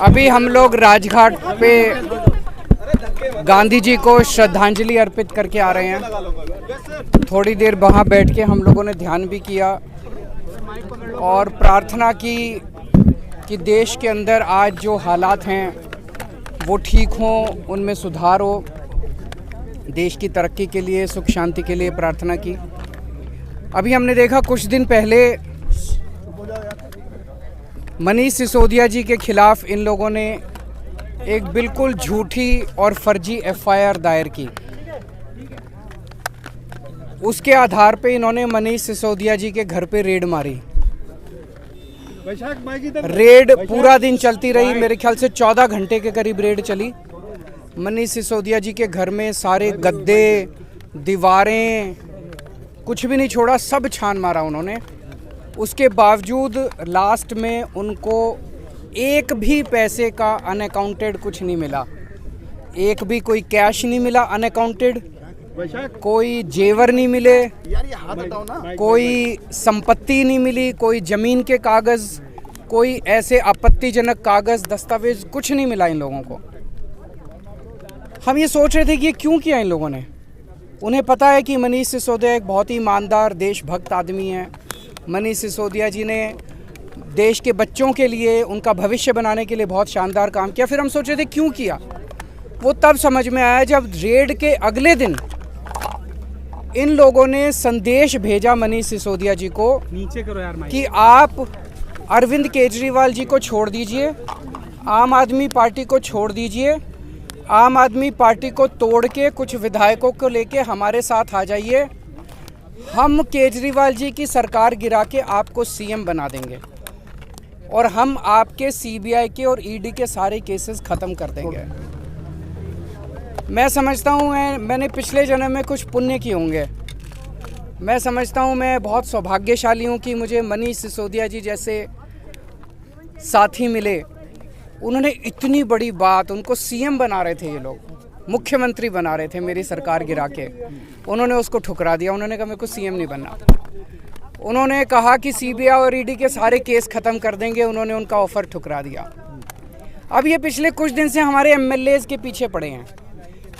अभी हम लोग राजघाट पे गांधी जी को श्रद्धांजलि अर्पित करके आ रहे हैं। थोड़ी देर वहाँ बैठ के हम लोगों ने ध्यान भी किया और प्रार्थना की कि देश के अंदर आज जो हालात हैं वो ठीक हों, उनमें सुधार हो। देश की तरक्की के लिए, सुख शांति के लिए प्रार्थना की। अभी हमने देखा कुछ दिन पहले मनीष सिसोदिया जी के खिलाफ इन लोगों ने एक बिल्कुल झूठी और फर्जी एफआईआर दायर की। उसके आधार पे इन्होंने मनीष सिसोदिया जी के घर पे रेड मारी। रेड पूरा दिन चलती रही, मेरे ख्याल से 14 घंटे के करीब रेड चली। मनीष सिसोदिया जी के घर में सारे गद्दे, दीवारें, कुछ भी नहीं छोड़ा, सब छान मारा उन्होंने। उसके बावजूद लास्ट में उनको एक भी पैसे का अनअकाउंटेड कुछ नहीं मिला। एक भी कोई कैश नहीं मिला अनअकाउंटेड, कोई जेवर नहीं मिले, कोई संपत्ति नहीं मिली, कोई ज़मीन के कागज़, कोई ऐसे आपत्तिजनक कागज़, दस्तावेज कुछ नहीं मिला इन लोगों को। हम ये सोच रहे थे कि ये क्यों किया इन लोगों ने। उन्हें पता है कि मनीष सिसोदिया एक बहुत ही ईमानदार, देशभक्त आदमी है। मनीष सिसोदिया जी ने देश के बच्चों के लिए, उनका भविष्य बनाने के लिए बहुत शानदार काम किया। फिर हम सोच रहे थे क्यों किया। वो तब समझ में आया जब रेड के अगले दिन इन लोगों ने संदेश भेजा मनीष सिसोदिया जी को, नीचे करो यार, कि आप अरविंद केजरीवाल जी को छोड़ दीजिए, आम आदमी पार्टी को छोड़ दीजिए, आम आदमी पार्टी को तोड़ के कुछ विधायकों को लेके हमारे साथ आ जाइए। हम केजरीवाल जी की सरकार गिरा के आपको सीएम बना देंगे और हम आपके सीबीआई के और ईडी के सारे केसेस ख़त्म कर देंगे। मैं समझता हूँ मैंने पिछले जन्म में कुछ पुण्य किए होंगे। मैं समझता हूँ मैं बहुत सौभाग्यशाली हूँ कि मुझे मनीष सिसोदिया जी जैसे साथी मिले। उन्होंने इतनी बड़ी बात, उनको सीएम बना रहे थे ये लोग, मुख्यमंत्री बना रहे थे मेरी सरकार गिरा के, उन्होंने उसको ठुकरा दिया। उन्होंने कहा मेरे को सीएम नहीं बनना। उन्होंने कहा कि सीबीआई और ईडी के सारे केस ख़त्म कर देंगे, उन्होंने उनका ऑफ़र ठुकरा दिया। अब ये पिछले कुछ दिन से हमारे एमएलएज़ के पीछे पड़े हैं।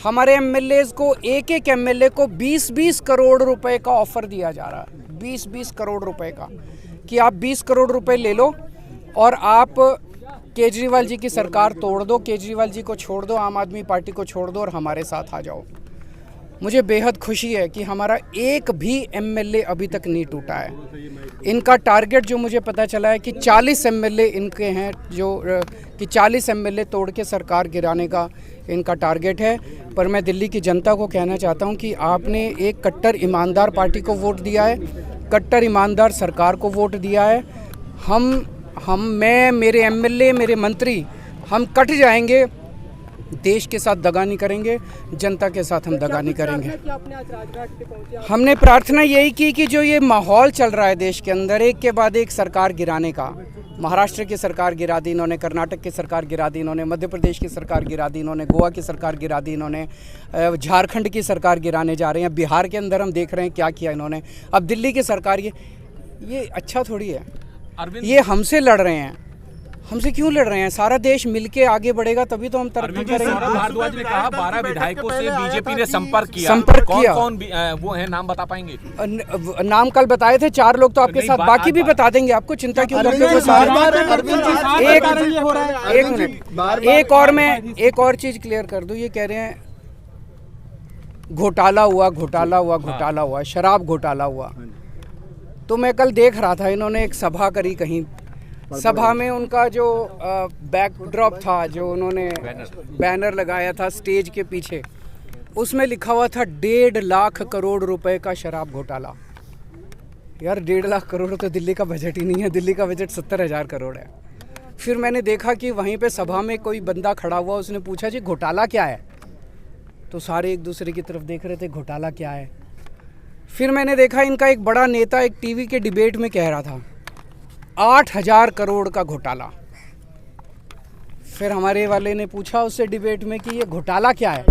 हमारे एमएलएज़ को एक एमएलए को 20-20 करोड़ रुपए का ऑफ़र दिया जा रहा है, 20-20 करोड़ रुपए का, कि आप 20 करोड़ रुपए ले लो और आप केजरीवाल जी की सरकार तोड़ दो, केजरीवाल जी को छोड़ दो, आम आदमी पार्टी को छोड़ दो और हमारे साथ आ जाओ। मुझे बेहद खुशी है कि हमारा एक भी एमएलए अभी तक नहीं टूटा है। इनका टारगेट जो मुझे पता चला है कि 40 एमएलए इनके हैं, जो कि 40 एमएलए तोड़ के सरकार गिराने का इनका टारगेट है। पर मैं दिल्ली की जनता को कहना चाहता हूं कि आपने एक कट्टर ईमानदार पार्टी को वोट दिया है, कट्टर ईमानदार सरकार को वोट दिया है। मैं, मेरे एमएलए, मेरे मंत्री, हम कट जाएंगे, देश के साथ दगा नहीं करेंगे, जनता के साथ हम दगा नहीं करेंगे। हमने प्रार्थना यही की कि जो ये माहौल चल रहा है देश के अंदर, एक के बाद एक सरकार गिराने का, महाराष्ट्र की सरकार गिरा दी इन्होंने, कर्नाटक की सरकार गिरा दी इन्होंने, मध्य प्रदेश की सरकार गिरा दी इन्होंने, गोवा की सरकार गिरा दी इन्होंने, झारखंड की सरकार गिराने जा रहे हैं, बिहार के अंदर हम देख रहे हैं क्या किया इन्होंने, अब दिल्ली की सरकार। ये अच्छा थोड़ी है। ये हमसे लड़ रहे हैं। हमसे क्यों लड़ रहे हैं? सारा देश मिलके आगे बढ़ेगा तभी तो हम तरक्की करेंगे। भारद्वाज ने कहा 12 विधायकों से बीजेपी ने संपर्क किया। कौन वो है, नाम बता पाएंगे? नाम कल बताए थे 4 लोग, तो आपके साथ बाकी भी बता देंगे आपको, चिंता क्यों करते हो? एक मिनट, एक और चीज क्लियर कर दूं। ये कह रहे हैं घोटाला हुआ, शराब घोटाला हुआ। तो मैं कल देख रहा था, इन्होंने एक सभा करी कहीं, सभा में उनका जो बैकड्रॉप था, जो उन्होंने बैनर लगाया था स्टेज के पीछे, उसमें लिखा हुआ था 1.5 लाख करोड़ रुपए का शराब घोटाला। यार 1.5 लाख करोड़ तो दिल्ली का बजट ही नहीं है, दिल्ली का बजट 70,000 करोड़ है। फिर मैंने देखा कि वहीं पे सभा में कोई बंदा खड़ा हुआ, उसने पूछा जी घोटाला क्या है? तो सारे एक दूसरे की तरफ देख रहे थे, घोटाला क्या है। फिर मैंने देखा इनका एक बड़ा नेता एक टीवी के डिबेट में कह रहा था 8,000 करोड़ का घोटाला। फिर हमारे वाले ने पूछा उससे डिबेट में कि ये घोटाला क्या है,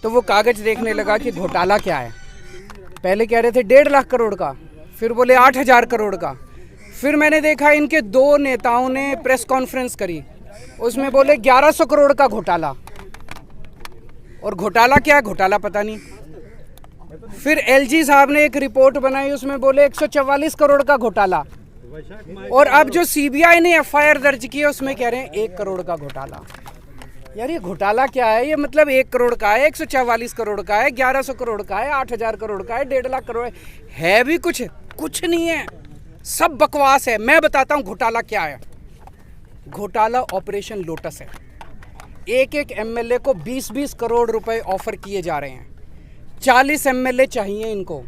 तो वो कागज़ देखने लगा कि घोटाला क्या है। पहले कह रहे थे 1.5 लाख करोड़ का, फिर बोले 8,000 करोड़ का। फिर मैंने देखा इनके 2 नेताओं ने प्रेस कॉन्फ्रेंस करी उसमें बोले 1100 करोड़ का घोटाला, और घोटाला क्या है, घोटाला पता नहीं। फिर एलजी साहब ने एक रिपोर्ट बनाई, उसमें बोले 144 करोड़ का घोटाला, और अब जो सीबीआई ने एफआईआर दर्ज की है उसमें कह रहे हैं 1 करोड़ का घोटाला। यार ये घोटाला क्या है? ये मतलब 1 करोड़ का है, 144 करोड़ का है, 1100 करोड़ का है, 8000 करोड़ का है, 1.5 लाख करोड़ है भी कुछ नहीं है, सब बकवास है। मैं बताता हूँ घोटाला क्या है। घोटाला ऑपरेशन लोटस है। एक एमएलए को 20-20 करोड़ रुपए ऑफर किए जा रहे हैं। 40 एमएलए चाहिए इनको,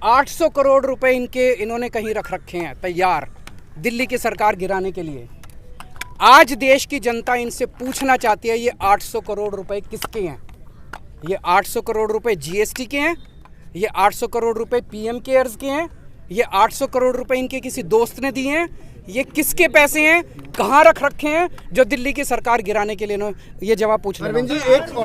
800 करोड़ रुपए इन्होंने कहीं रख रखे हैं तैयार दिल्ली की सरकार गिराने के लिए। आज देश की जनता इनसे पूछना चाहती है ये 800 करोड़ रुपए किसके हैं? ये 800 करोड़ रुपए जीएसटी के हैं? ये 800 करोड़ रुपए पीएम केयर्स के हैं? ये 800 करोड़ रुपए इनके किसी दोस्त ने दिए हैं? ये किसके पैसे हैं? कहाँ रख रखे हैं जो दिल्ली की सरकार गिराने के लिए ये जवाब पूछना। अरविंद जी, एक